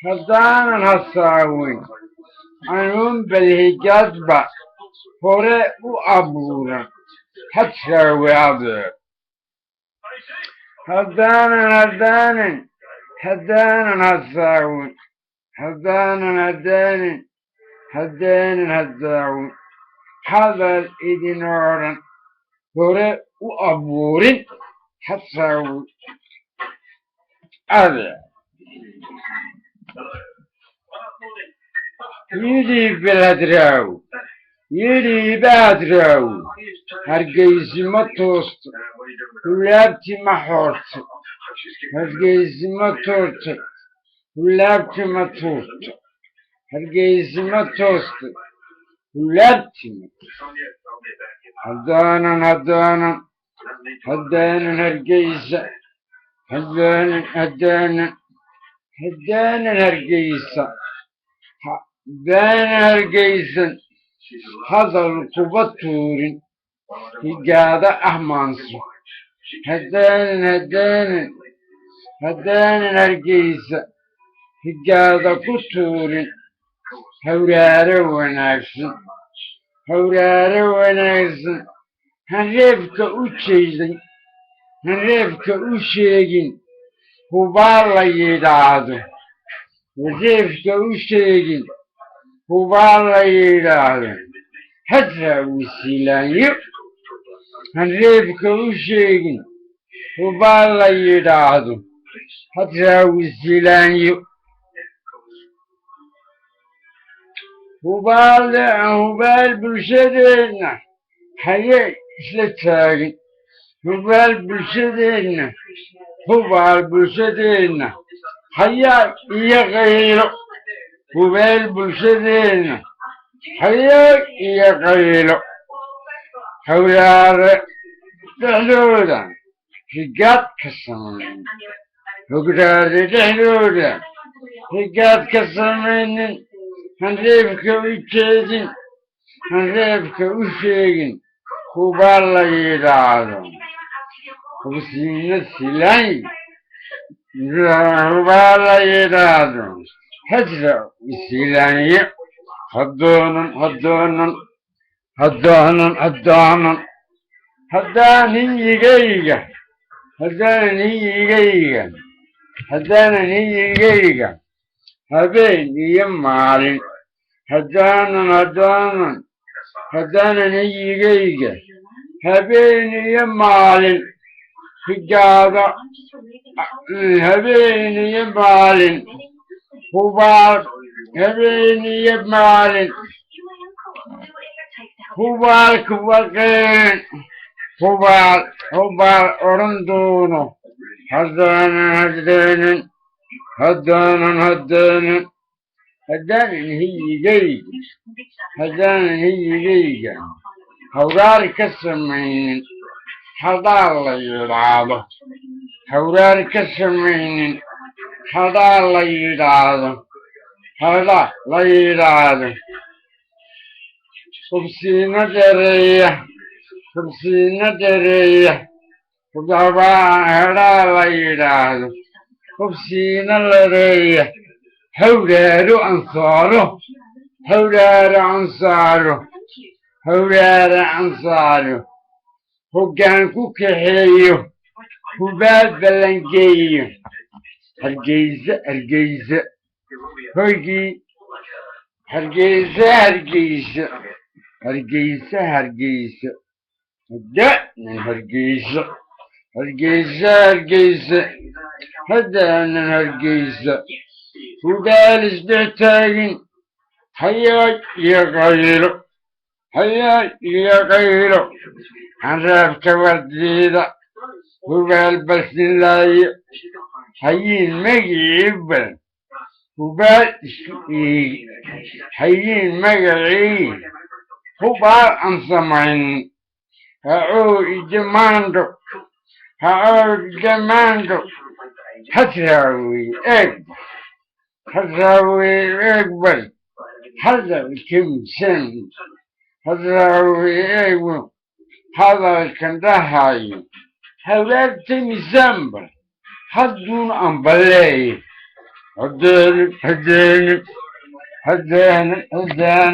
hadaanan hasaawin anuun balhijadba hore u abuuran hadsaawe adeer hadaanan hasaawin hadaanan hasaawin hadal idin odhan hore u abuurin hadsaawe adeer yidhii beladraaw yidhii baadraaw hargaysi ma toosto hulaabti ma xoorto hargaysi ma toorto hulaabti ma tuurto hargaysi ma toosto hulaabti ma hadaanan hargaysa hadaanan hargaysa hadaanan hargaysan hadal kuba tuurin higaada ahmaanso hadaanan hargaysa higaada ku tuurin hawraaro wanaagsan hanreefka u jeeday hanreefka u sheegin hubaal la yidhaahdo hanreefka u sheegin hubaal la yidhaahdo hadraawi siilaanyo hanreefka u sheegin hubaal la yidhaahdo hadraawi siilaanyo hubaal bulshadeenna hayay isla taagin hubaal bulshadeenna hayaay iyo qaylo hubaal bulshadeenna hayaay iyo qaylo hawraare dhexdooda higaad ka samayn hograare dhexdooda higaad ka samaynin hanreefka u jeedin hanreefka u sheegin hubaal la yidhaahdo hubsiina siilaanyo hubaal la yidhaahdo hadraawi siilaanyo haddaanan hiyigayga habeen iyo maalin haddaanan hiyigayga habeen iyo maalin higaada habeen iyo maalin hubaal habeen iyo maalin hubaal kuwa qeen hubaal odhan doono haddaanan hiyigayga hawraar ka samaynin hadaa la yidhaahdo hawraar ka samaynin hadaa la yidhaahdo hubsiina dhereeya hadaa la yidhaahdo hubsiina lareeya hawraaro ansaaro hoggaan ku kaxeeyo hubaal ballangeeyo hargaysa hoygii hargaysa hadaanan hargaysa hubaal isdhex taagin hayaay iyo qaylo hanreefka wardiida hubaal balsinlaayo hayiin magicii bal hubaal isku eegi hayiin magacii hubaal aan samaynin hacooga dhammaando hadraawi eeg bal هذا الكمسن هذا ايغو هذا الكندهاي هذا تمزمبر هدون أمبلي هدين هدين هدين هدين